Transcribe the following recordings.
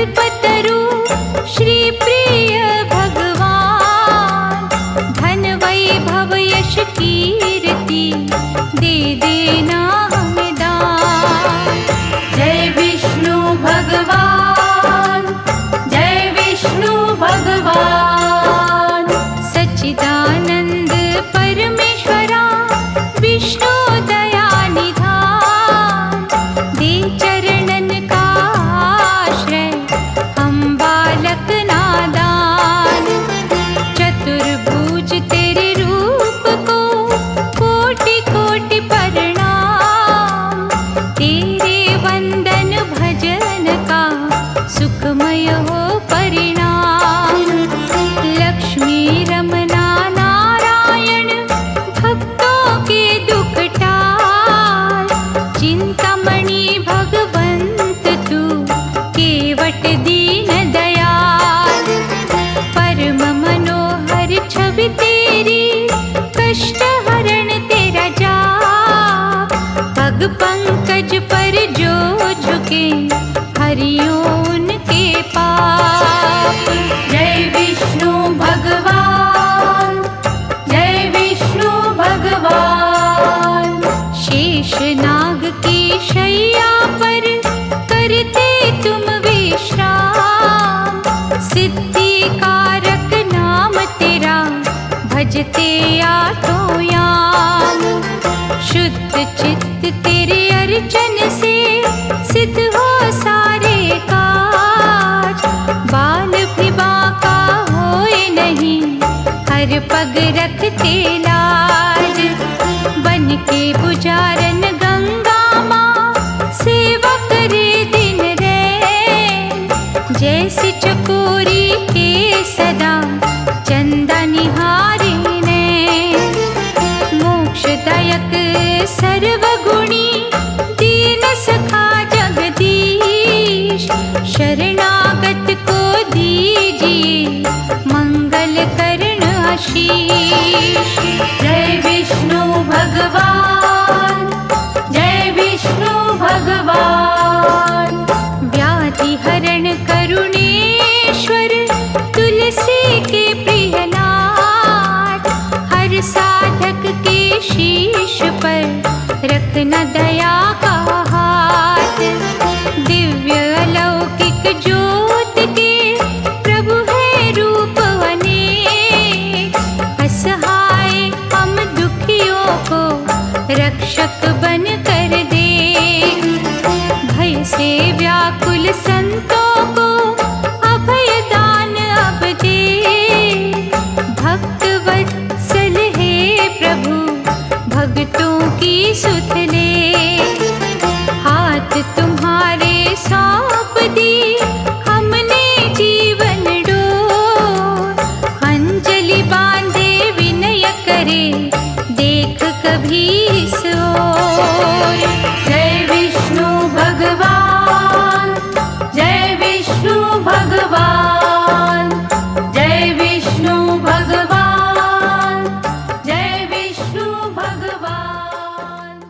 कल्पतरु श्री प्रिय भगवान, धन वैभव यश कीर्ति दे देना हमें दान। जय विष्णु भगवान, जय विष्णु भगवान। सच्चिदानंद परमेश्वरा विष्णु दया निधान, दे चरणन का आश्रय हम बालक नादान। चतुर्भुज तेरे रूप को कोटि कोटि प्रणाम, तेरे वंदन भजन का सुखमय हो परिणाम। लक्ष्मी रमना नारायण भक्तों के दुख टाल, चिंतामणि भगवंत तू केवट दीन दयाल। परम मनोहर छवि तेरी कष्ट हरण तेरा जाप, पग पंकज पर जो झुके हरियो उनके पाप। जय विष्णु भगवान, जय विष्णु भगवान। शेष नाग की शैया पर करते तुम विश्राम, सिद्धि कारक नाम तेरा भजते आठों याम। शुद्ध चित्त तेरे अर्चन से सिद्ध हो सारे काज, बाल भी बांका होए नहीं हर पग रखते लाज। बन के पुजारन गंगा माँ सेवा करे दिन रैन, जैसे चकोरी के सदा चंदा निहारे नैन। मोक्षदायक सर्वगुणी दीन सखा जगदीश, शरणागत को दीजिए मंगल करण आशीष। जय विष्णु भगवान, जय विष्णु भगवान। व्याधि हरण करुणेश्वर तुलसी के प्रियनाथ, हर साधक के शीश पर रखना दया का हाथ। दिव्य अलौकिक ज्योत के प्रभु है रूप अनेक, असहाय हम दुखियों को रक्षक बन कर दे। भय से व्याकुल संतों को अभय दान अब दे। भक्त वत्सल है प्रभु भक्तों की सुध ले। हाथ तुम्हारे सौंप दी हमने जीवन डोर, अंजलि बांधे विनय करे देख कभी इस ओर। जय विष्णु भगवान, जय विष्णु भगवान, जय विष्णु भगवान, जय विष्णु भगवान।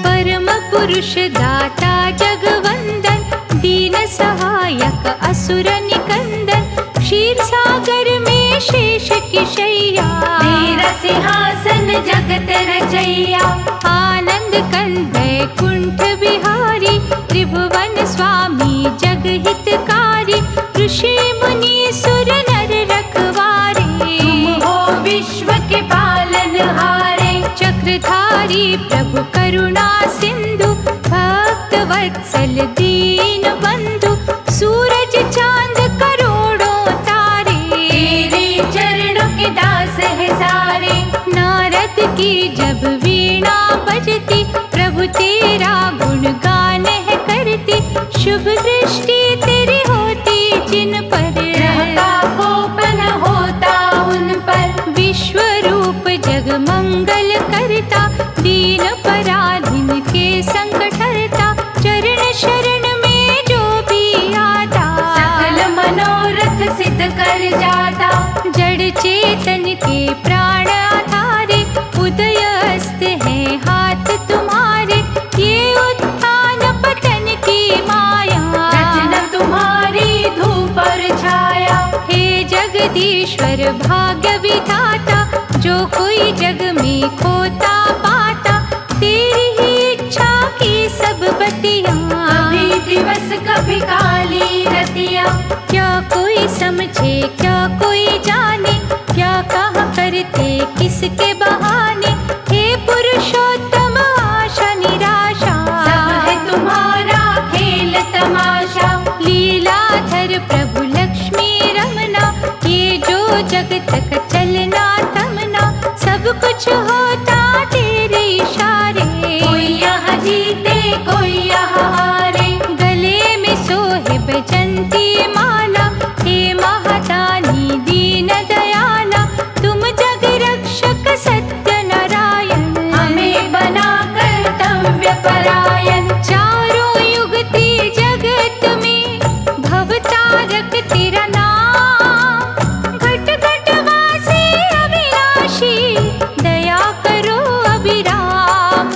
परम पुरुष दाता जगवंदन, दीन सहायक असुर निकंदन। क्षीर सागर में शेष की शैया, तेरा सिंहासन जगत रचैया। आनंद कंद कुंठ बिहारी, त्रिभुवन स्वामी जग हितकारी। ऋषि मुनि सुर नर रखवारे, तुम हो विश्व के पालनहारे। चक्रधारी प्रभु करुणा सिंधु, भक्त वत्सल दीन बंधु। सूरज चांद करोड़ों तारे, तेरे चरणों के दास है सारे। नारद की जब वीणा बजती, प्रभु तेरा गुणगान है करती। शुभ दृष्टि तेरी होती जिन पर, ग्रह का कोपन होता उन पर। विश्व रूप जग मंगल करता, दीन पराधीन के संकट हरता। चरण शरण में जो भी आता, सकल मनोरथ सिद्ध कर जाता। जड़ चेतन के प्राण आधारे, उदय अस्त है हाथ तुम्हारे। ये उत्थान पतन की माया, रचना तुम्हारी धूप और छाया। हे जगदीश्वर भाग्य विधाता, जो कोई जग में खोता पाता, तेरी ही इच्छा की सब बतिया। कभी दिवस कभी काली रतिया, क्या कोई समझे क्या कोई जाने, क्या कहा करते किसके बहाने। हे पुरुषोत्तम आशा निराशा, सब है तुम्हारा खेल तमाशा। लीलाधर प्रभु लक्ष्मी रमना, ये जो जगत का चलना तमना, सब कुछ होता तेरे इशारे। कोई यहाँ जीते कोई यहाँ हारे, गले में सोहे बैजंती माला। हे महादानी दीन दयाला, तुम जग रक्षक सत्य नारायण, हमें बना कर्तव्य परायण। चारों युगती जगत में भवतारक तेरा नाम, घट घट वासी अविनाशी, दया करो अभिराम।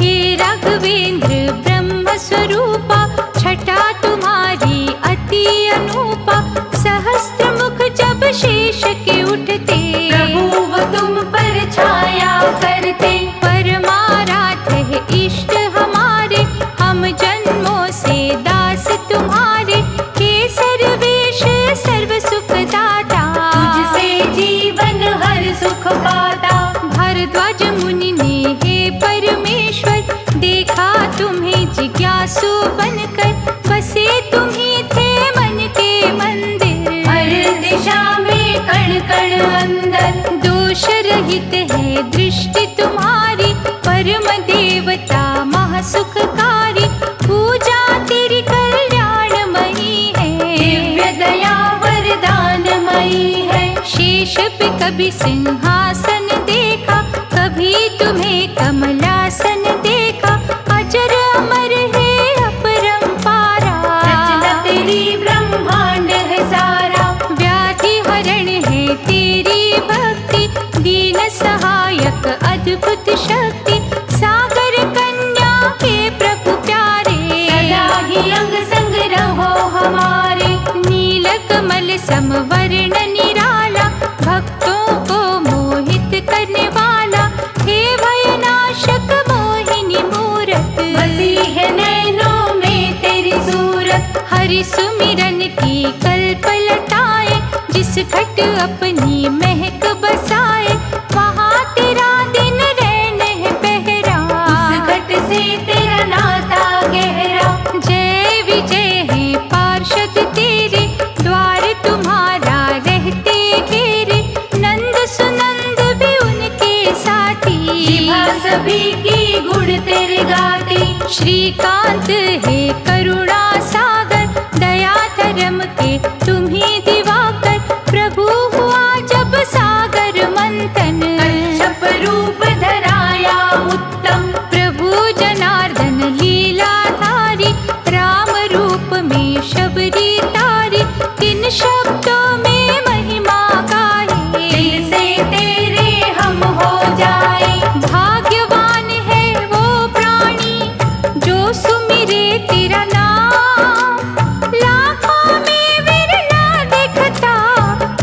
हे राघवेंद्र ब्रह्म स्वरूपा, छटा तुम्हारी अति अनूपा। सहस्त्र मुख जब शेष के उठते, प्रभु वो तुम पर छाया करते। परमाराध्य है इष्ट हमारे, हम जन्मों से दास तुम्हारे। हे सर्वेश सर्व सुख दाता, तुझसे जीवन हर सुख पाता। भारद्वाज मुनि ने हे परमेश्वर, देखा तुम्हें जिज्ञासु बनकर। बसे तुम्ही थे मन के मंदिर, हर दिशा में कण कण अंदर। दोष रहित है दृष्टि तुम्हारी, परम देवता महासुखकारी। पूजा तेरी कल्याणमयी है, दिव्य दया वरदानमयी है। शेष पे कभी सिंहासन देखा, कभी तुम्हें कमलासन देखा। अजर अमर है अपरंपारा, रचना तेरी ब्रह्मांड है सारा। व्याधि हरण है तेरी भक्ति, दीन सहायक अद्भुत शक्ति। सागर कन्या के प्रभु प्यारे, सदा ही अंग संग रहो हमारे। नील कमल समवर्ण निराला, भक्तों को मोहित करने वाला। हे भयनाशक मोहिनी मूरत, बसी है नैनों में तेरी सूरत। हरि सुमिरन की कल्प लताए, जिस घट अपनी महक बसाए। वहाँ तेरा दिन रैन है पहरा, उस घट से तेरा नाता गहरा। जय विजय है पार्षद तेरे, द्वार तुम्हारा रहते घेरे। नंद सुनंद भी उनके साथी, जिभा सभी की गुण तेरे गाती। श्रीकांत है करुणा सागर, दया धर्म के तुम्ही दिवाकर। प्रभु हुआ जब सागर मंथन, कच्छप रूप धराया उत्तम। प्रभु जनार्दन लीलाधारी, राम रूप में शबरी तारी। किन शब्दों में महिमा गाए, दिल से तेरे हम हो जाए। भाग्यवान है वो प्राणी, जो सुमिरे तेरा नाम। लाखों में विरला दिखता,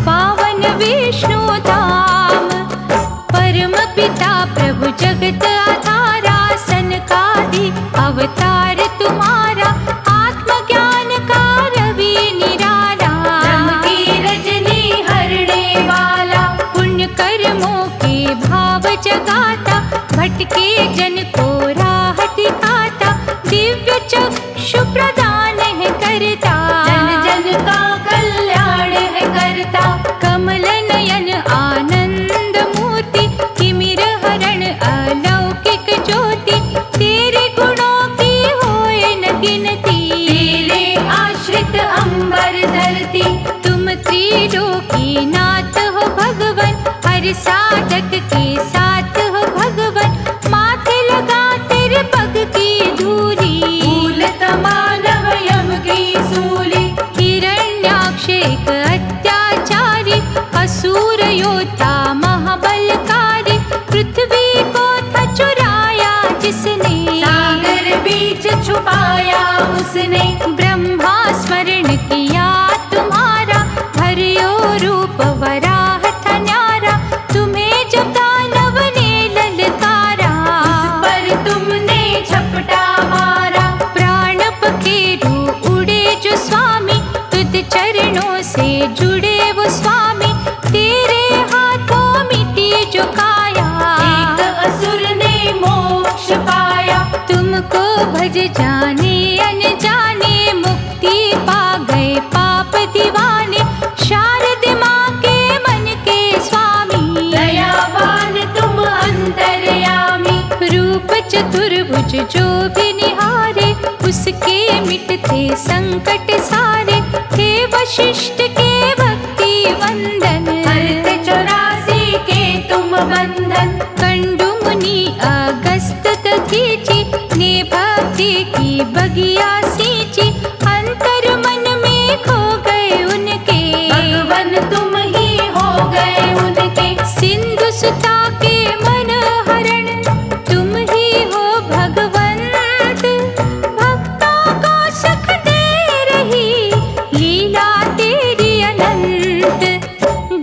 पावन विष्णु धाम। परम पिता प्रभु जगत आधारा, सनकादि अवतार तुम्हारा। आत्मज्ञान का रवि निराला, ब्रह्म की रजनी हरणे वाला। पुण्य कर्मों के भाव जगाता, भटके जन को राह दिखाता। दिव्य चक्षु प्रदान है करता, जन जन का कल्याण है करता। कमल नयन आनंद मूर्ति, तिमिर हरण अलौकिक ज्योति। तेरे गुणों की होए न गिनती, तेरे आश्रित अंबर धरती। तुम त्रिलोकी नाथ हो भगवन, हर साधक के साथ हो भगवन। माथे लगा तेरे पग की धूली, भूलत मानव यम की सूली। हिरण्याक्ष एक असुर योद्धा महाबलकारी, पृथ्वी को था चुराया जिसने, सागर बीच छुपाया उसने, ब्रह्मा स्मरण किया तुम्हारा, हरियो रूप वराह था न्यारा, तुम्हें जब दानव ने ललकारा, उस पर तुमने झपटा मारा। प्राण पखेरु उड़े जो स्वामी, तुझ चरणों से जुड़े वो स्वामी, तेरे हाथों मिटी जो काया, एक असुर ने मोक्ष पाया। तुमको भज जाने अनजाने, मुक्ति पा गए पाप दीवाने, शारद माँ के मन के स्वामी, दयावान तुम अंतर्यामी। रूप चतुर्भुज जो भी निहारे, उसके मिटते संकट सारे, हे वशिष्ठ के भक्ति वंदन, हरते 84 के तुम बंधन। कंडु मुनि अगस्त दधीचि, ने भक्ति की बगिया सींची, अंतर मन में खो गए उनके, भगवन तुम ही हो गए उनके। सिंधु सुता के मन हरण, तुम ही हो भगवंत, भक्तों को सुख दे रही लीला तेरी अनंत,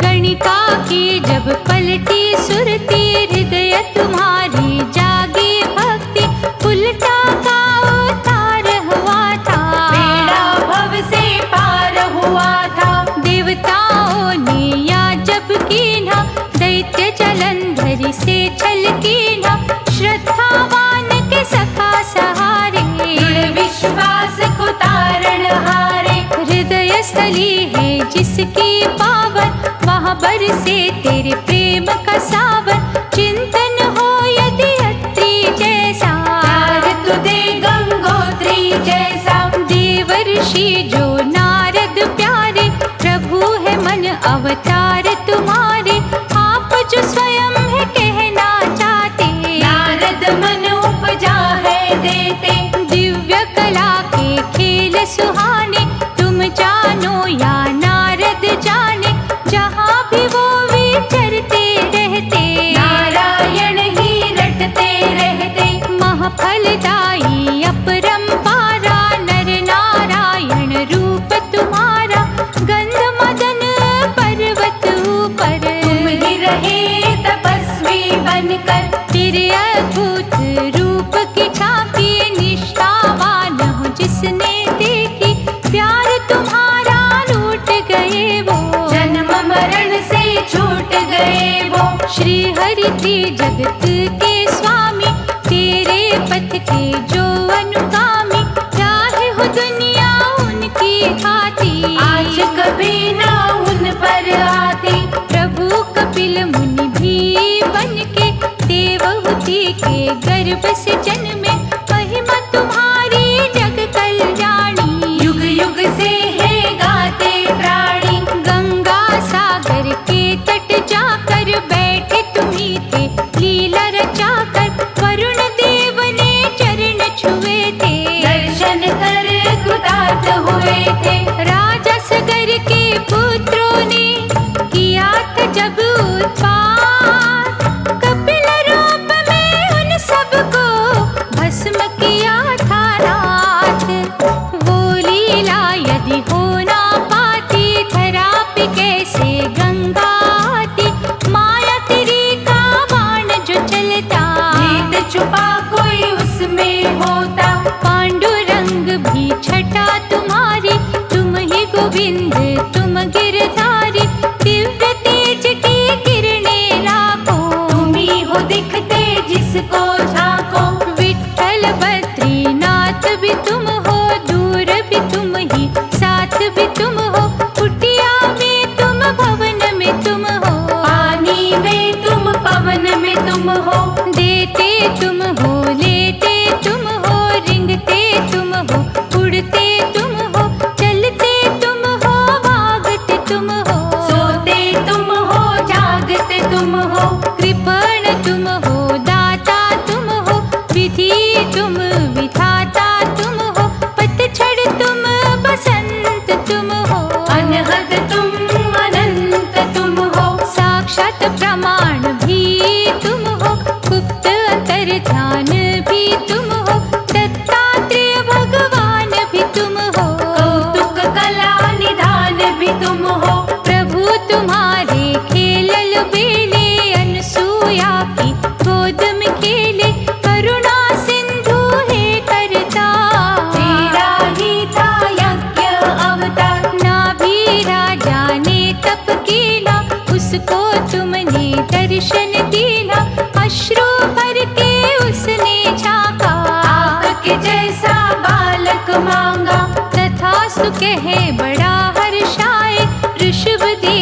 गणिका की जब पलटी सुरती, हृदय तुम्हारी जागी भक्ति, उल्टा का उतार हुआ था, बेड़ा भव से पार हुआ था। देवताओं ने या जब कीन्हा, दैत्य जलंधर से छल कीन्हा, श्रद्धावान के सखा सहारे, दृढ़ विश्वास को तारण हारे। हृदय स्थली है जिसकी पावन, वहाँ बरसे तेरे प्रेम का सावन, चिंतन हो यदि अत्रि जैसा, प्यार तु दे गंगोत्री जैसा। देवर्षि जो नारद प्यारे, प्रभु है मन अवतार तुम्हारे, आप जो स्वयं है कहना चाहते, नारद मन उपजा है देते। दिव्य कला के खेल सुहाने, तुम जानो या नारद जाने, जहाँ भी वो विचरते रहते, नारायण ही रटते रहते। महफलदायी अपरंपारा, नर नारायण रूप तुम्हारा, गंध मदन पर्वत ऊपर, तुम ही रहे तपस्वी बनकर। तेरे अद्भुत रूप की झांकी, निष्ठावान हो जिसने देखी, प्यार तुम्हारा लूट गए वो, जन्म मरण से छूट गए वो। श्री हरि थे जगत के स्वामी, तेरे पथ के जो अनुगामी, चाहे हो दुनिया उनकी खाती, आज कभी ना उन पर आती। प्रभु कपिल मुनि भी बनके, देवहूति के गर्भ से जन्मे, महिमा तुम्हारी जग कल्याणी, युग युग से है गाते प्राणी। गंगा सागर के तट जाकर बैठे तुम्ही थे, लीला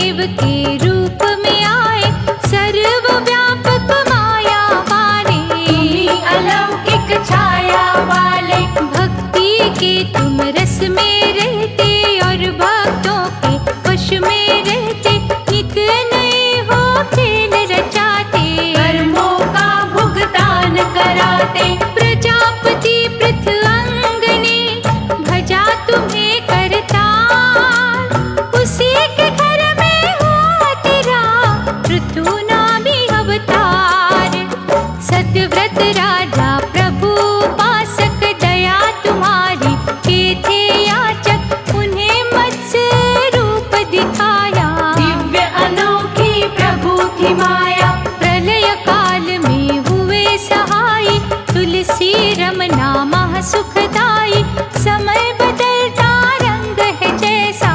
देव के रूप में आए, सर्वव्यापक माया वाले, तुम्ही अलौकिक छाया वाले, भक्ति के तुम रस में रहते और भक्तों के वश में रहते, नित नए हो खेल रचाते, कर्मों का भुगतान कराते। प्रजापति पृथ्वंगने भजा तुम्हें करतार, उसी के घर में हुआ तेरा पृथु नामी अवतार। सतव्रत राजा प्रभु उपासक, दया तुम्हारी के थे याचक, उन्हें मत्स्य रूप दिखाया, दिव्य अनोखी प्रभु की माया, प्रलय काल में हुए सहाय, तुलसी रमना महा सुखदाई, समय बदलता रंग है जैसा,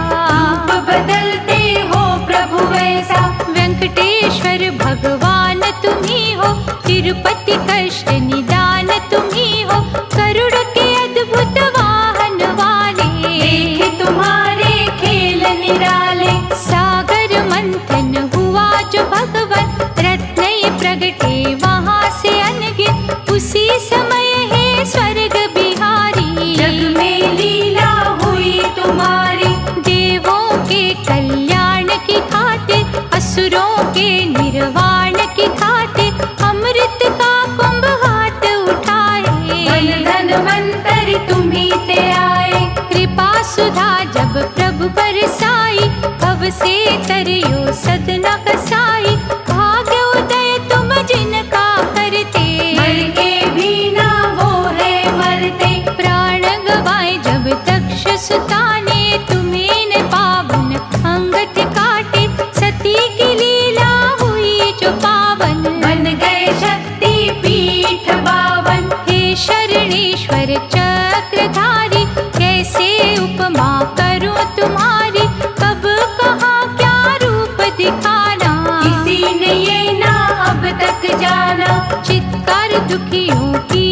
रूप बदलते हो प्रभु वैसा। वेंकटेश्वर भगवान तुम्ही हो, तिरुपति कष्ट निदान तुम्ही हो, गरुड़ के अद्भुत वाहन वाले, देखे तुम्हारे खेल निराले, सागर मंथन हुआ जो भगवन, रत्न प्रगटे वहाँ से अनगिन, उसी समय है स्वर्ग बिहारी, जग में लीला हुई तुम्हारी, देवों के कल्याण की खातिर, असुरों के निर्वाण की खातिर, अमृत का कुंभ हाथ उठाए, मन धनवंतरि तुम्ही ते आए, कृपा सुधा जब प्रभु बरसाई, भव से तरियो सदना कसाई, भाग्य उदय तुम जिनका करते, मर के भी ना वो है मरते, प्राण गवाए जब दक्ष सुता ने, तुम्हें न पावन अंगत काटे, सती की लीला हुई जो पावन, बन गए शक्ति पीठ बावन, हे शरणेश्वर चक्रधारी, कैसे उपमा करूं तुम्हारी, कब कहाँ क्या रूप दिखाना, किसी ने ये ना अब तक जाना, चित्कार दुखियों की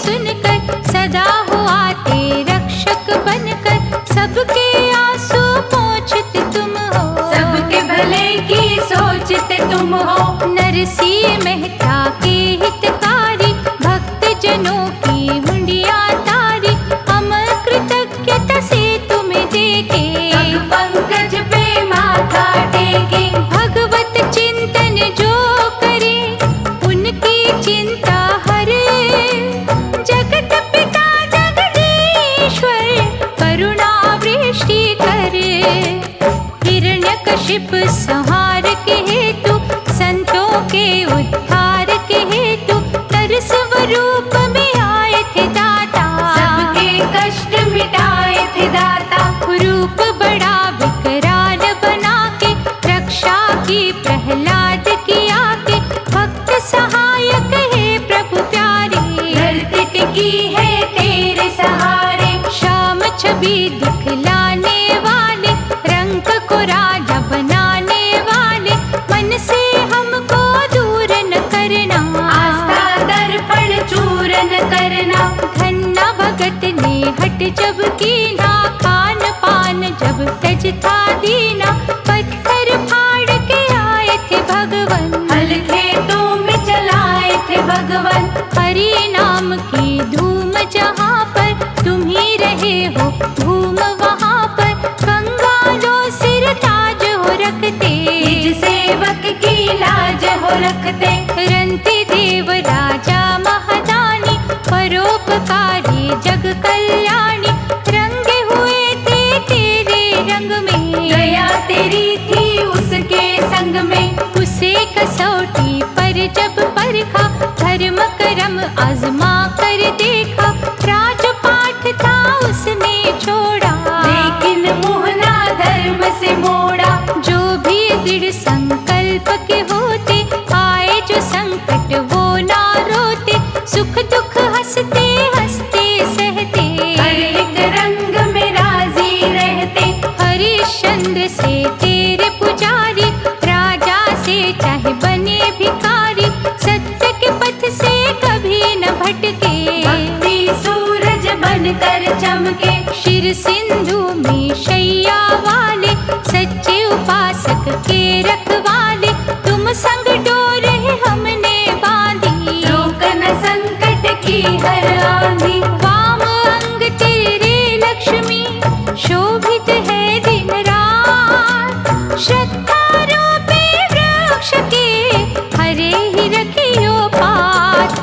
सुनकर, सदा हो आते रक्षक बनकर, सबके आंसू पोंछते तुम हो, सबके भले की सोचते तुम हो, नरसिंह मेहता के हितकारी, भक्त जनों की मुंडिया तारी, हम कृतज्ञता से तुम्हें देखे, पग पंकज पे माथा टेके, भगवत चिंतन जो करे, उनकी चिंता हरे, जगत पिता जगदीश्वर, करुणा वृष्टि करे, हिरण्यकशिप संहार के हेतु, संतों के उद्धार के हेतु, तरस स्वरूप में आए थे दाता, सबके कष्ट मिटाए थे दाता, रूप बड़ा विकराल बना के, रक्षा की प्रहलाद की आके, भक्त सहायक है प्रभु प्यारे, धरती टिकी है तेरे सहारे, श्याम छवि दिखलाने वाले, रंग को राजा बनाने वाले, मन से हमको दूर न करना, आस्था दर्पण चूरन करना, धन्ना भगत ने हट जब कीना, खान पान जब तज था दीना, पत्थर फाड़ के आए थे भगवन, हल खेतों में चलाए थे भगवन, हरि नाम की धूम जहाँ पर, तुम ही रहे हो धूम वहाँ पर, कंगालों सिर ताज हो रखते, निज सेवक की लाज हो रखते, रंती देव राजा महादानी, परोपकारी जग कल्याणी, रंगे हुए थे तेरे रंग में, गया तेरी थी उसके संग में, उसे कसौटी पर जब परखा, धर्म कर्म आजमा कर देखा, राजपाठ था उसने छोड़ा, लेकिन मोहना धर्म से मोड़ा, जो भी दृढ़ संकल्प के होते, आए जो संकट वो ना रोते, सुख दुख हंसते हंसते सहते, हर एक रंग में राजी रहते, हरिश्चंद्र से तेरे पुजारी, राजा से चाहे बने भिखारी, सत्य के पथ से कभी न भटके, भक्ति सूरज बनकर चमके, शिर सिंधु में शैया वाले, सच्चे उपासक के रखवाले, तुम संग डोर हमने बांधी। रोक न संकट की हर आंधी, वाम अंग तेरे लक्ष्मी, शोभित है दिन रात। श्रद्धा रूपी वृक्ष के हरे ही रखियो पात।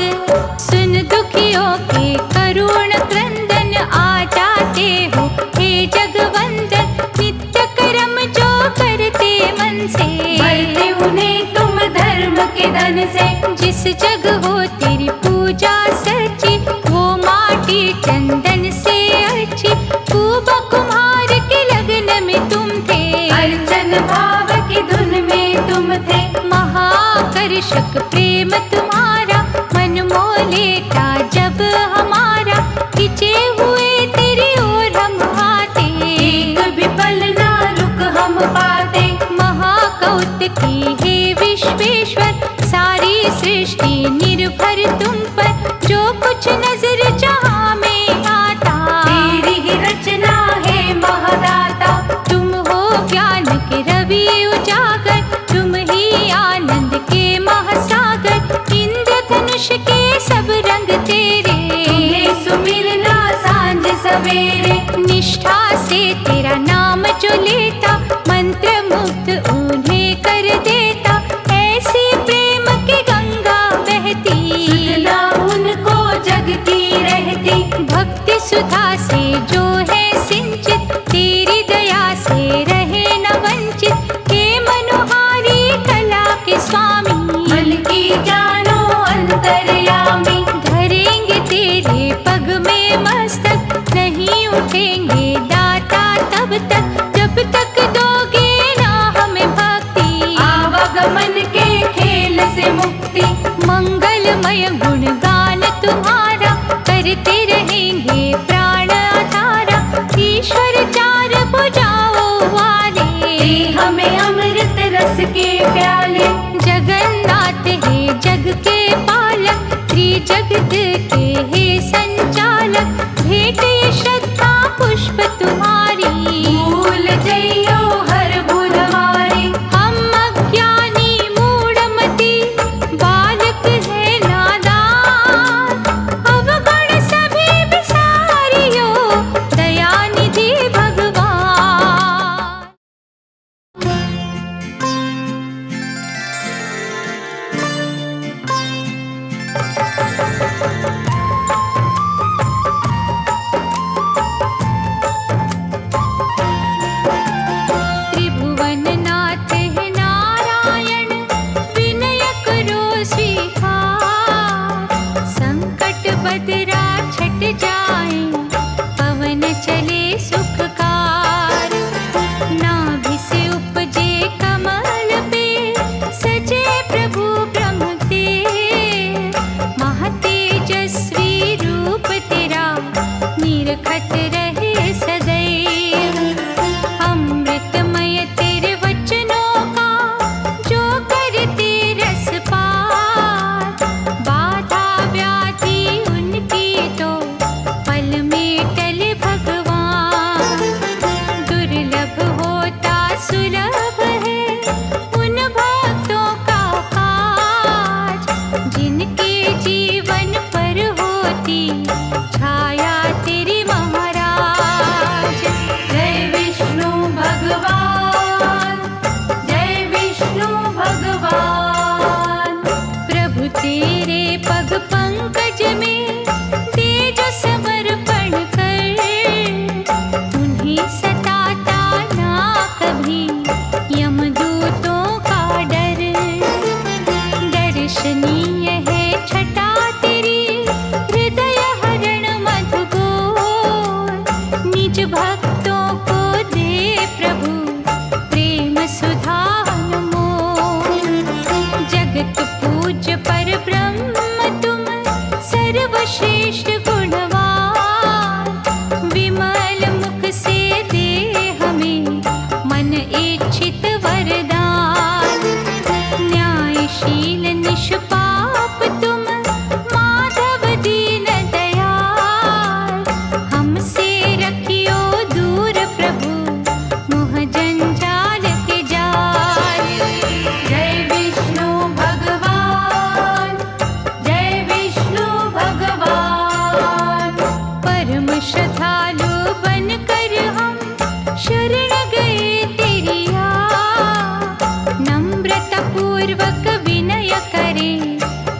सुन दुखियों के करुण क्रंदन, आ जाते हो हे जगवंदन। नित्य कर्म जो करते मन से, भरते उन्हें तुम धर्म के धन से। जिस जग हो तेरी पूजा सच्ची, वो माटी चंदन से अच्छी। कुबा कुम्हार के लगन में तुम थे, अर्चन भाव की धुन में तुम थे। महाकर्षक प्रेम तुम्हारा, मन मोह लेता जब हमारा। खिंचे हुए तेरी ओर हम आते, एक भी पल ना रुक हम पाते। महाकौतुकी हे विश्वेश्वर, सारी सृष्टि निर्भर तुम पर। जो कुछ नजर जहाँ में आता, तेरी ही रचना है महादाता। तुम हो ज्ञान के रवि उजागर, तुम ही आनंद के महासागर। इंद्रधनुष के सब रंग तेरे, तुम्हें सुमिरना सांझ सवेरे। निष्ठा से तेरा नाम जो लेता, मंत्र मुग्ध उन्हें कर देता। ऐसी प्रेम की गंगा बहती, सुधना उनको जग की रहती। भक्ति सुधा से जो है सिंचित, तेरी दया से रहे न वंचित। हे मनोहारी कला के स्वामी, मन की जानो अंतर्यामी। धरेंगे तेरे पग में मस्तक, नहीं उठेंगे दाता तब तक, जब तक दोगे ना हमें भक्ति। आवागमन के खेल से मुक्ति, मंगलमय गुणगान तुम्हारा, करते रहेंगे प्राण आधारा। ईश्वर चार भुजाओं वाले, दे हमें अमृत रस के प्याले। जगन्नाथ है जग के पालक, त्रिजगत के हे संचालक। भेंट ये श्रद्धा पुष्प तुम्हारी, भूल जइयो हर भूल हमारी। हम अज्ञानी मूढ़मति, बालक है नादान। अवगुण सभी बिसारियो, दयानिधि भगवान। पूर्वक विनय करे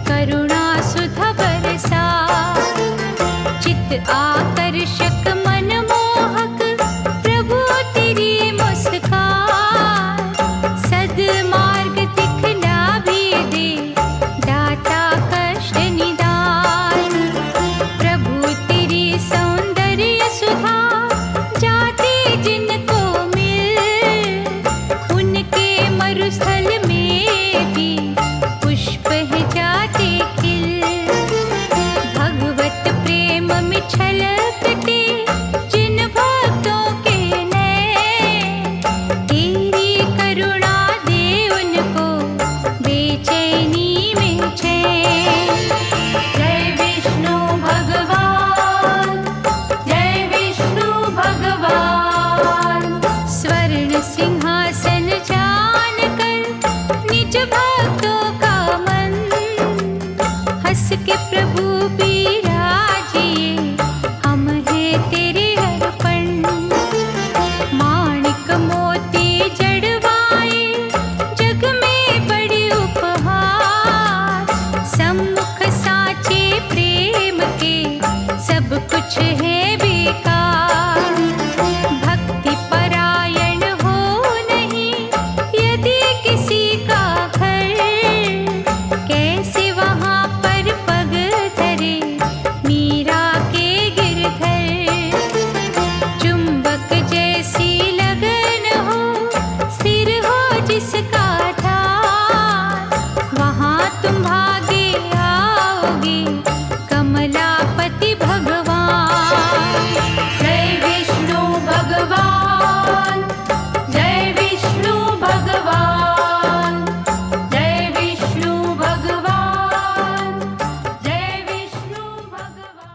करुणा सुधा बरसा। चित आकर्षक मनमोहक प्रभु तेरी मुस्कान, सद्मार्ग दिखला भी दे दाता कष्ट निदान। प्रभु तेरी सौंदर्य सुधा जाते जिनको मिल, उनके मरुस्थल में भी पुष्प है जाते खिल। भगवत प्रेम में छलकते जिन भक्तों के नैन, तेरी करुणा दे उनको बेचैनी में चैन। जय विष्णु भगवान, जय विष्णु भगवान। स्वर्ण सिंहासन जान कर निज भक्तों का मन, हंस के प्रभु बिराजिए हम हैं तेरे अर्पण। माणिक मोती जड़वाए जग में बड़े उपहार, सम्मुख साचे प्रेम के सब कुछ है बेकार। भक्ति परायण हो नहीं यदि किसी का घर, कैसे वहाँ पर पग धरे मीरा के गिरधर। चुंबक जैसी लगन हो स्थिर हो जिसका ध्यान, वहाँ तुम भागे आओगे कमलापति भगवान। जय विष्णु भगवान, जय विष्णु भगवान, जय विष्णु भगवान, जय विष्णु भगवान।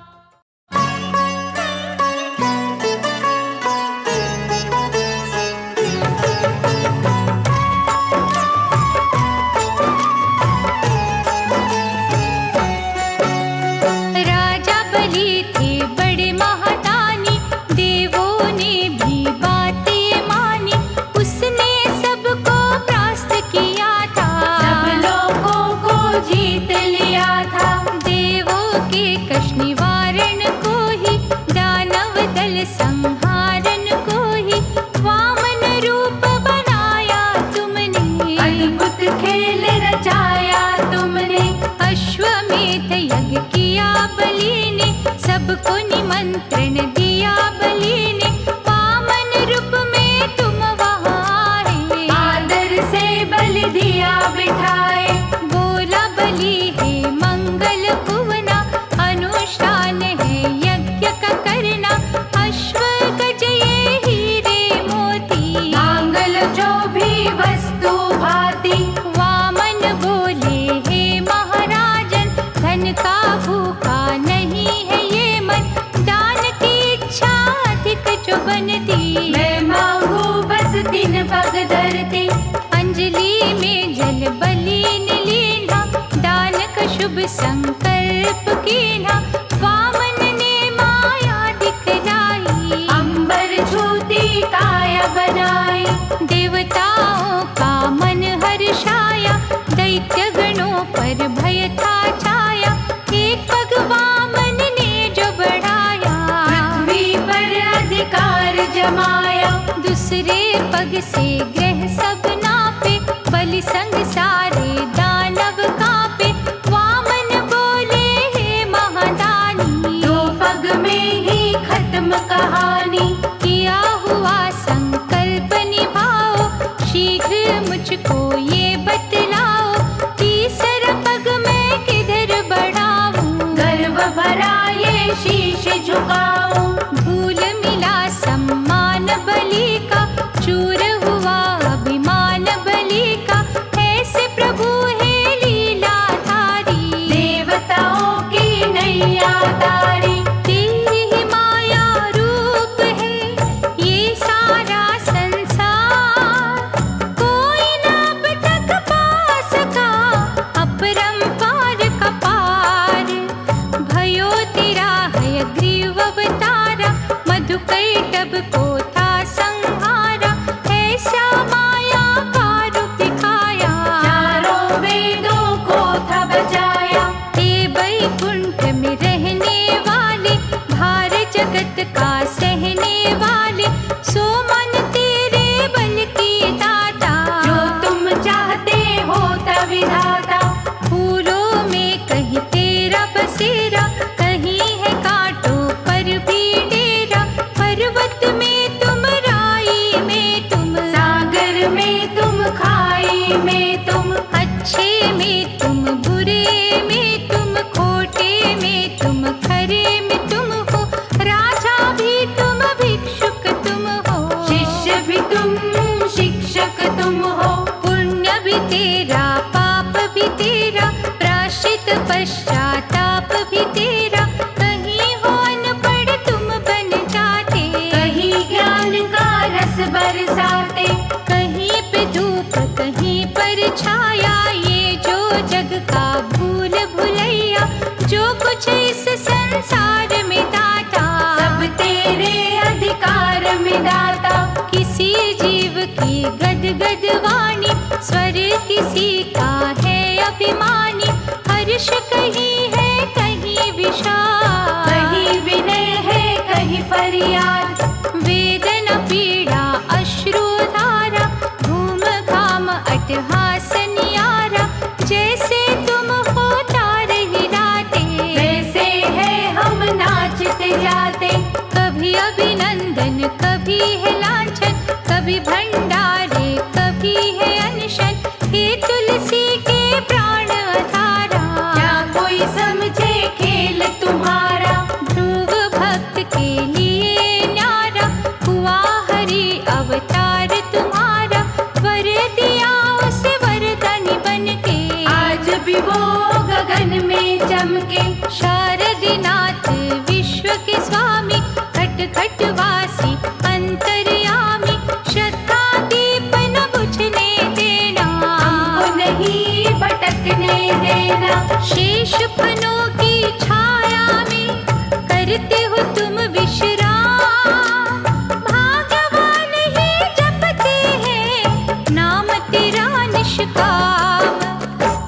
राजा बलि थे बड़े महादानी, देवों ने भी बातें मानी। उसने सबको परास्त किया था, सब लोगों को जीत लिया था। देवों के कष्ट निवारण को ही, दानव दल संहारन को ही, वामन रूप बनाया तुमने। अद्भुत खेल रचाया तुमने। अश्वमेध यज्ञ किया बलि ने, सबको निमंत्रण दिया बलि ने। वामन रूप में तुम वहाँ आए, आदर से बलि दिया बिठाए। बोला बलि है मंगल भुवना, अनुष्ठान है यज्ञ का करना। अश्व गज ये हीरे मोती, मांगल जो भी वस्तु भाती। वामन बोले हे महाराजन, धन का भूखा नहीं है ये मन। दान की इच्छा अधिक जो बनती, मैं मांगू बस 3 पग धरती। अंजलि में जल बलि ने लीना, दान का शुभ संकल्प कीना। वामन ने माया दिखलाई, अंबर छूती काया बनाई। देवताओं का मन हर्षाया, दैत्य गणों पर भय था छाया। एक पग वामन ने जो बढ़ाया, पृथ्वी पर अधिकार जमाया। दूसरे पग से ग्रह सब नापे, बलि संग सारे दानव कांपे। वामन बोले हे महादानी, 2 पग में ही खत्म कहानी। किया हुआ संकल्प निभाओ, शीघ्र मुझको ये बतलाओ। तीसरा पग मैं किधर बढ़ाऊं, गर्व भरा ये शीश झुकाऊं। भूल मिला सम्मान बलि का, चूर हुआ अभिमान बलि का। ऐसे प्रभु है लीलाधारी, देवताओं की नैया तारी। तेरी ही माया रूप है ये सारा संसार। कोई ना अब तक पा सका अपरंपार का पार। भयो तेरा है ग्रीव अवतार, गदवाणी, स्वर किसी का है अभिमानी। हर्ष कहीं है कहीं विषाद, कहीं विनय है कहीं फरियाद। वेदना पीड़ा अश्रु धारा, घूम घाम अट्टहास नियारा। जैसे तुम हो तार हिलाते, वैसे है हम नाचते जाते। कभी अभिनंदन कभी है लांछन, कभी भंडारे कभी है अनशन। हे तुलसी के प्राण धारा, क्या कोई समझे खेल तुम्हारा। ध्रुव भक्त के लिए न्यारा, हुआ हरि अवतार तुम्हारा। वर दिया उस वरदानी बनके, आज भी वो गगन में चमके। शारदीनाथ विश्व के स्वामी, खट खट वासी अंतर्यामी। श्रद्धा दीप न बुझने देना, हमको नहीं भटकने देना। शेष फनों की छाया में करते हो तुम विश्राम। भाग्यवान ही जपते हैं नाम तेरा निष्काम।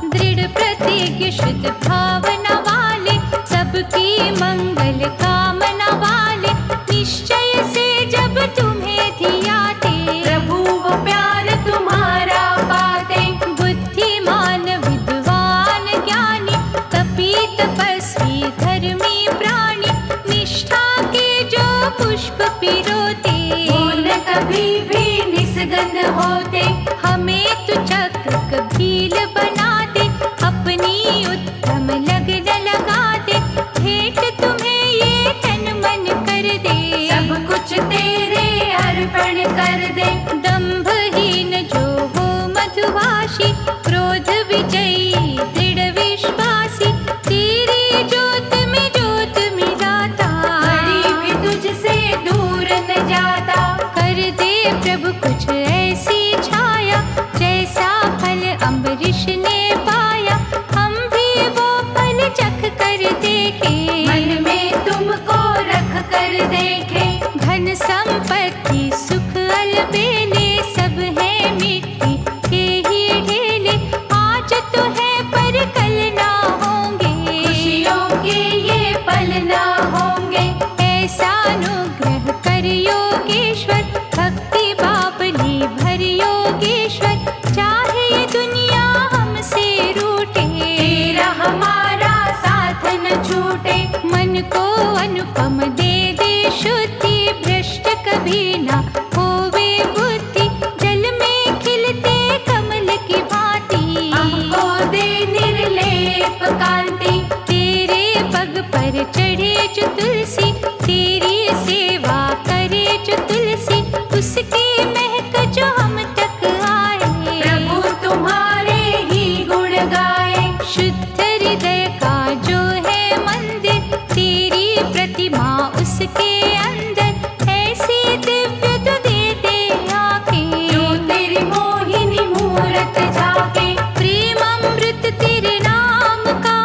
दृढ़ प्रतिज्ञ शुद्ध भावना वाले, सबकी मंगल कामना वाले। निश्चय से जब तुम्हें धियाते, प्रभु वो प्यार तुम्हारा पाते। बुद्धिमान विद्वान ज्ञानी, तपी तपस्वी धर्मी प्राणी। निष्ठा के जो पुष्प पिरोते, वो न कभी भी निस्गंध होते। हमें तू चक्र कभील बना दे, अपनी उत्तम लगन लगा दे। भेंट तुम्हें ये तन मन कर दे, सब कुछ तेरे अर्पण कर दे। दंभहीन जो हो मधुभाषी, क्रोध विजयी दृढ़ विश्वासी। तेरी ज्योत में ज्योत मिलाता, कभी भी तुझसे दूर न जाता। कर दे प्रभु कुछ ऐसी छाया, जैसा फल अम्बरीश ने पाया। हम भी वो फल चख कर देखे, मन में तुमको रख कर देखे। धन संपत्ति सुख अलबेले, सब है मिट्टी के ही ढेले। आज तो है पर कल ना होंगे, खुशियों के ये पल ना होंगे। ऐसा अनुग्रह कर योगेश्वर, भक्ति बाबली भर योगेश्वर। चाहे ये दुनिया हमसे रूठे, तेरा हमारा साथ न छूटे। मन को अनुपम दे दे शुद्धि, भ्रष्ट कभी ना होवे बुद्धि। जल में खिलते कमल की भांति, हमको दे निर्लेप कांति। तेरे पग पर चढ़े जो तुलसी, तेरी सेवा करे जो तुलसी। उसकी महक जो हम तक आए, प्रभु तुम्हारे ही गुण गाए। शुद्ध हृदय का जो है मंदिर, तेरी प्रतिमा उसके अंदर। ऐसी दिव्य तू दे दे आंखें, जो तेरी मोहिनी मूरत झाके। प्रेम अमृत तेरे नाम का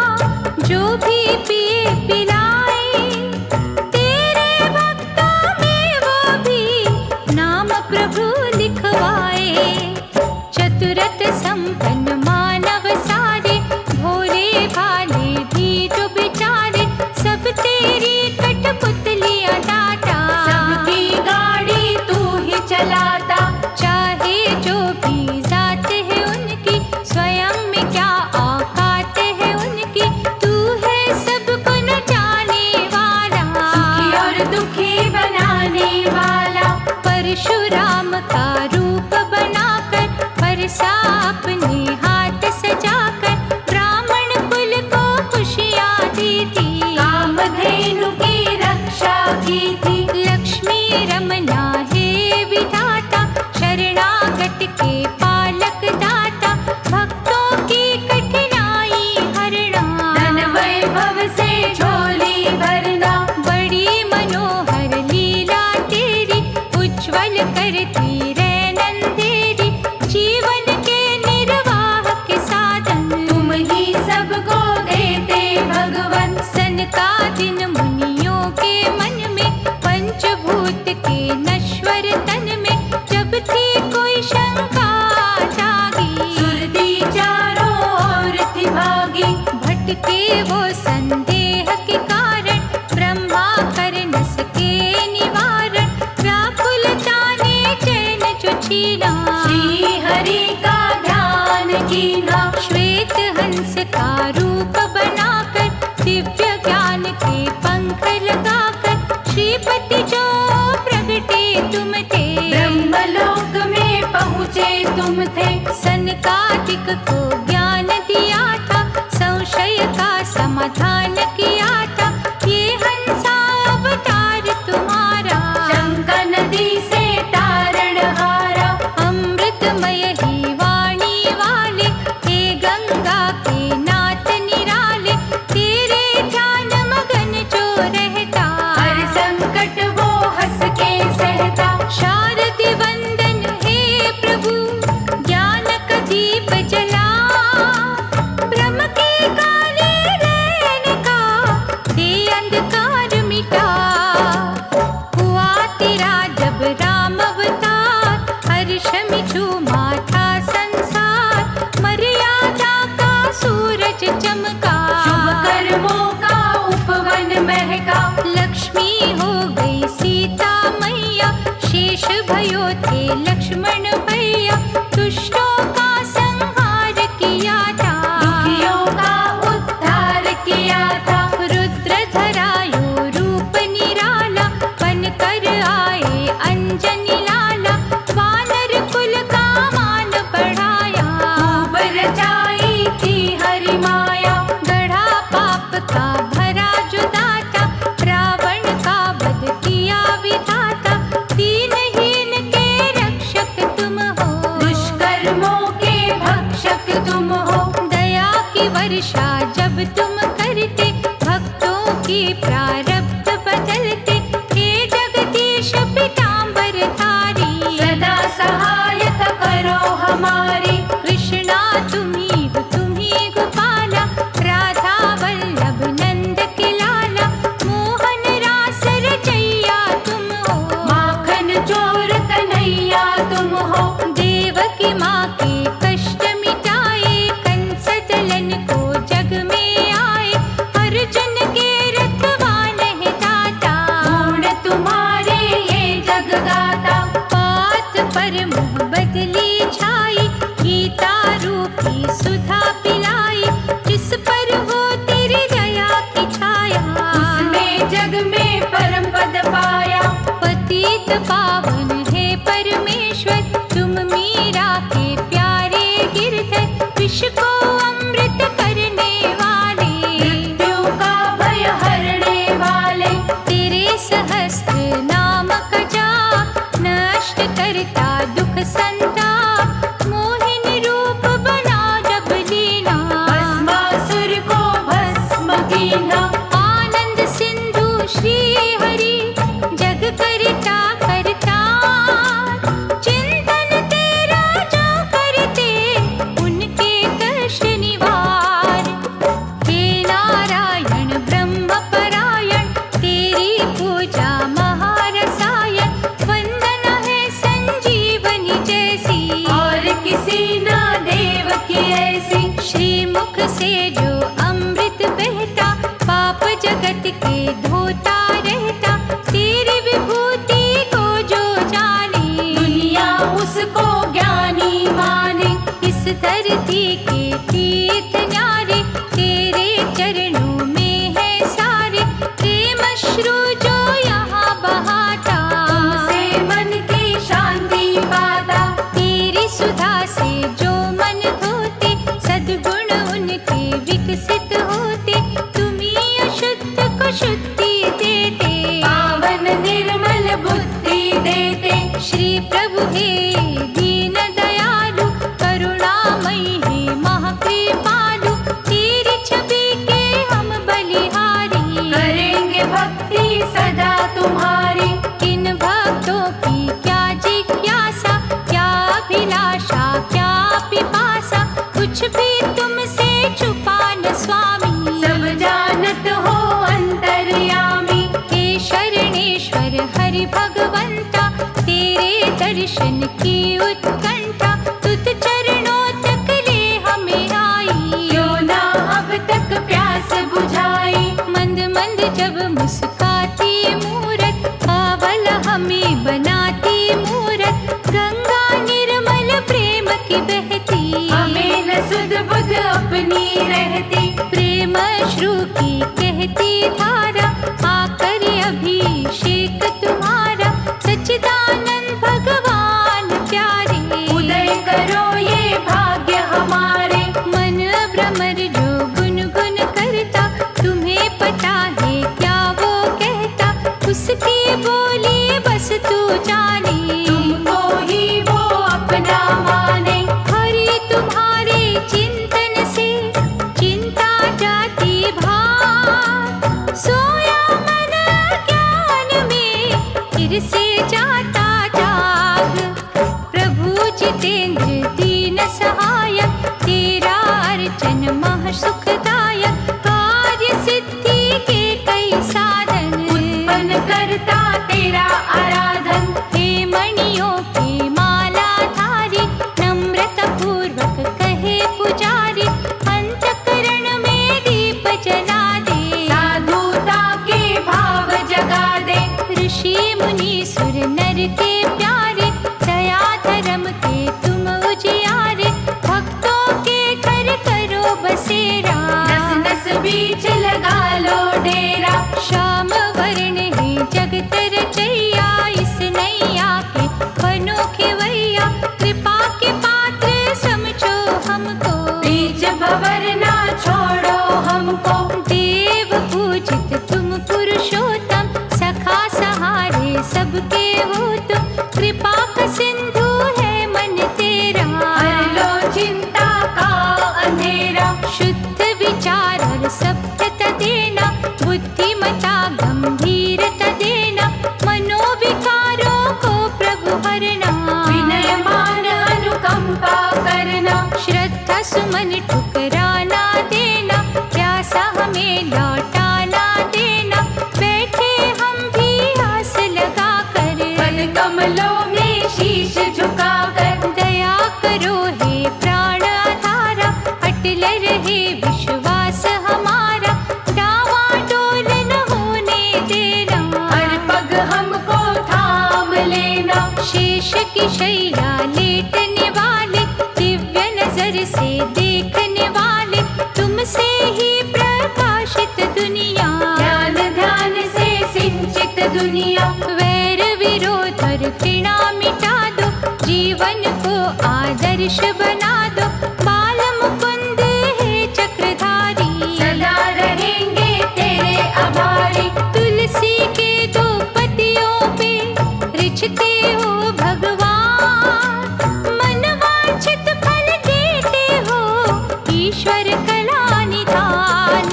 जो भी पिए पिलाए। तेरे भक्तों में वो भी नाम प्रभु लिखवाए। चतुरत संपन्न मानव सारे, भोले भाले भी जो बेचारे। सब तेरी कठपुतलियां दाता, सबकी गाड़ी तू ही चलाता। चाहे जो भी जात है उनकी, स्वयं में क्या औकात है उनकी। तू है सबको न जाने वाला, सुखी और दुखी बनाने वाला। परशुराम का रूप बनाकर, परसा अपने हाथ सजाकर। ब्राह्मण कुल को खुशियाँ दी थी, कामधेनु की रक्षा की थी। लक्ष्मी रमना हे विधाता, शरणागत के पालक दाता। भक्तों की कठिनाई हरना, धन वैभव से झोली भरना। बड़ी मनोहर लीला तेरी, उज्ज्वल करती रे नंदेरी। जीवन के निर्वाह के वो संदेह के कारण, ब्रह्मा कर न सके निवारण। व्याकुलता ने चैन जो छीना, श्री हरि का ध्यान कीना। श्वेत हंस का रूप बनाकर, दिव्य ज्ञान के पंख लगाकर, श्रीपति जो प्रगटे तुम थे। ब्रह्मलोक में पहुँचे तुम थे। सनकादिक को ज्ञान दिया था, संशय का समाधान किया था। ये हंसा अवतार तुम्हारा, शंका नदी से तारण हारा। अमृतमय ही वाणी वाले, हे गंगा के नाथ निराले। तेरे ध्यान मगन जो रहता, हर संकट वो हंस के सहता। शारदि वंदन हे प्रभु, ज्ञान का दीप जला। ब्रह्म के काले नयन का दे अंधकार मिटा। हुआ तेरा जब राम अवतार, हर्ष में झूमा था संसार। मर्यादा का सूरज चमका, शुभ कर्मों का उपवन महका। लक्ष्मी हो गई सीता मैया, शेष भयो थे लक्ष्मण भैया। दुष्टों का संहार किया था, दुखियों का उद्धार किया था। रुद्र धरायो रूप निराला, बनकर आए अंजनी लाला। वानर कुल का मान बढ़ाया, खूब रचाई थी हरि माया। गढ़ा पाप का भरा जो दाता, रावण का वध किया विधाता। दीनहीन के रक्षक तुम हो, दुष्कर्मों के भक्षक तुम हो। दया की वर्षा जब तुम करते, भक्तों की प्रारब्ध बदलते। हे जगदीश पीतांबर धारी, सदा सहायता करो हमारी। कृष्णा तुम्ही गोपाला, राधा वल्लभ नंद के लाला। मोहन रास रचैया तुम हो, माखन चोर कन्हैया तुम हो। देवकी माँ के कष्ट मिटाए, कंस दलन को जग में आए। अर्जुन के रखवान है दाता, गुण तुम्हारे ये जग गाता। बात पर मुँह बदली छाई, गीता रूपी सुधा पिलाई। जिस पर हो तेरी दया की छाया, उसने जग में परम पद पाया। पतित पावन है परमेश्वर, तुम मीरा के प्यारे गिरधर। विष को अमृत करने वाले, मृत्यु का भय हरने वाले। तेरे सहस्त्र नाम का जाप, नष्ट करता दुख संताप। मोहिन रूप बना जब लीना, भस्मासुर को भस्म कीना। आनंद सिंधु श्री हरि, जग करता करता। चिंतन तेरा जो करते, उनके कष्ट निवार। हे नारायण ब्रह्म परायण, तेरी पूजा महारसायन। वंदना है संजीवनी जैसी, और किसी ना देव की ऐसी। श्रीमुख से जो अमृत बहता, पाप जगत के धोता रहता। तेरी विभूति को जो जाने, दुनिया उसको ज्ञानी माने। इस धरती के तीर्थ न्यारे, तेरे चरणों में है सारे। प्रेम अश्रु जो यहाँ बहाता, तुमसे मन की शांति पाता। तेरी सुधा से जो मन धोते, सद्गुण उनके विकसित होते। तुम्ही अशुद्ध को शुद्धि देते, पावन निर्मल बुद्धि देते। श्री प्रभु हे दीन दयालु, करुणामयी हे महाकृपालु। तेरी छवि के हम बलिहारी, करेंगे भक्ति सदा तुम्हारी। किन भक्तों की क्या जिज्ञासा, क्या अभिलाषा क्या पिपासा। कुछ भी तुमसे छुपा न स्वामी, सब जानत हो अंतर्यामी। हे शरणेश्वर हरि भगवंता, तेरे दर्शन की उत्कंठा। तुझ चरणों तक ले हमें आई, क्यों ना अब तक प्यास हमें न सुध बुध अपनी रहती। प्रेम श्रु की कहती धारा, आकर अभिषेक तुम्हारा, सच्चिदानंद भगवान प्यारे। उदय करो ये भाग्य हमारे। मन भ्रमर जो गुनगुन करता, तुम्हें पता है क्या वो कहता, उसकी बोली बस तू जाने। तुमको ही वो अपना माने। हरि तुम्हारे चिंतन से चिंता जाती भाग, सोया मन ज्ञान में फिर से जाता जाग। प्रभु जितेंद्र दीन सहायक, तेरा अर्चन मह सुखदायक, कार्य सिद्धि के कई साधन उत्पन्न करता तेरा आराधन। हे मणियों की माला धारी, नम्रता पूर्वक कहे पुजारी, अंतकरण में दीप जला दे। साधुता के भाव जगा दे। ऋषि मुनि सुर नर के प्यारे, दया धर्म के तुम उजियारे, भक्तों के घर करो बसेरा। नस नस बीच लगा लो डेरा। श्याम वर्ण है जगत रचैया, इस नैया के बनो खेवैया, कृपा के पात्र समझो हमको। बीच भंवर ना छोड़ो हमको। देव पूजित तुम पुरुषोत्तम, सखा सहारे सबके हो तुम, कृपा का सिंधु है मन तेरा। हर लो चिंता का अंधेरा। शुद्ध विचार और सभ्यता देना, बुद्धिमता गंभीरता देना, मनोविकारों को प्रभु हरना। विनय मान अनुकंपा करना। श्रद्धा सुमन ठुकराना देना, प्यासा हमें लौटाना देना, बैठे हम भी आस लगा कर। पद कमलों में शीश झुका कर। दया करो हे प्राण आधारा, अटल रहे विश्वास हमारा, डावाडोल न होने देना। हर पग हमको थाम लेना। शेष की शैया लेटने वाले, दिव्य नजर से देखने वाले, तुमसे ही प्रकाशित दुनिया। ध्यान ध्यान से सिंचित दुनिया। वैर विरोध और घृणा मिटा दो, जीवन को आदर्श बना दो, बाल मुकुंद है चक्रधारी। सदा रहेंगे तेरे आभारी। तुलसी के दो पत्तियों पे रिझते हो भगवान, मनवांछित फल देते हो ईश्वर कला निधान।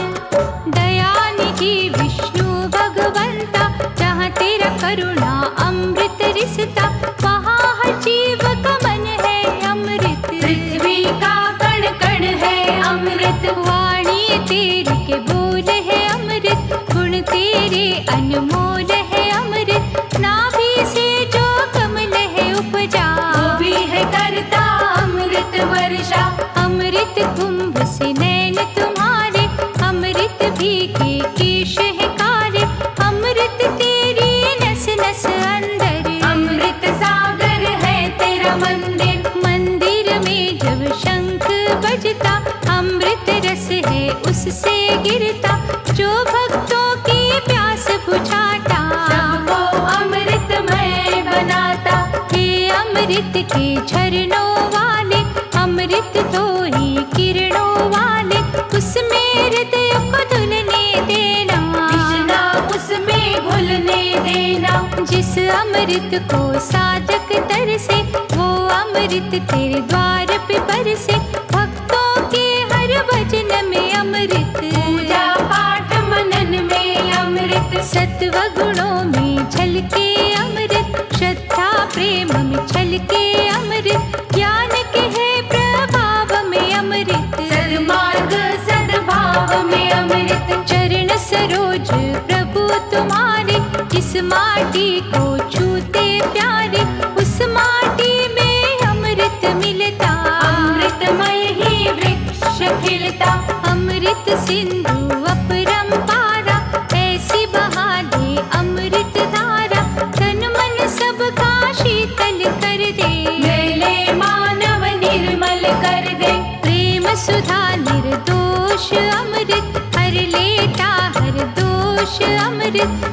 दयानिधि विष्णु भगवंता, जहाँ तेरा करुणा अमृत रिसता, वहाँ हर जीव का मन है अमृत। पृथ्वी का कण कण है अमृत। वाणी तेरी के बोल है अमृत, गुण तेरे अनमोल है अमृत, नाभि से जो कमल है उपजा, वो भी है करता अमृत वर्षा। अमृत कुंभ से नैन तुम्हारे, अमृत भी के केश है कारे, अमृत तेरी नस नस अंदर। अमृत सागर है तेरा मंदिर। मंदिर में जब शंख बजता, अमृत रस है उससे गिरता, जो भक्तों की प्यास बुझाता, सबको अमृतमय बनाता। हे अमृत के झरनों वाले, अमृत तो ही किरणों वाले, उसमें हृदय को धुलने देना। कृष्णा उसमें घुलने देना। जिस अमृत को साधक तरसे, वो अमृत तेरे द्वार पे बरसे, भक्तों के हर भजन में अमृत। पूजा पाठ मनन में अमृत। सत्व गुणों में झलके अमृत, श्रद्धा प्रेम में झलके अमृत, ज्ञान के है प्रभाव में अमृत। सद्मार्ग सद्भाव में अमृत। चरण सरोज प्रभु तुम्हारे, जिस माटी को छूते प्यारे, उस माटी में अमृत मिलता। अमृतमय ही वृक्ष खिलता। अमृत सिंधु अपरंपारा, ऐसी बहा दे अमृत धारा, तन मन सबका शीतल कर दे। मेले मानव निर्मल कर फल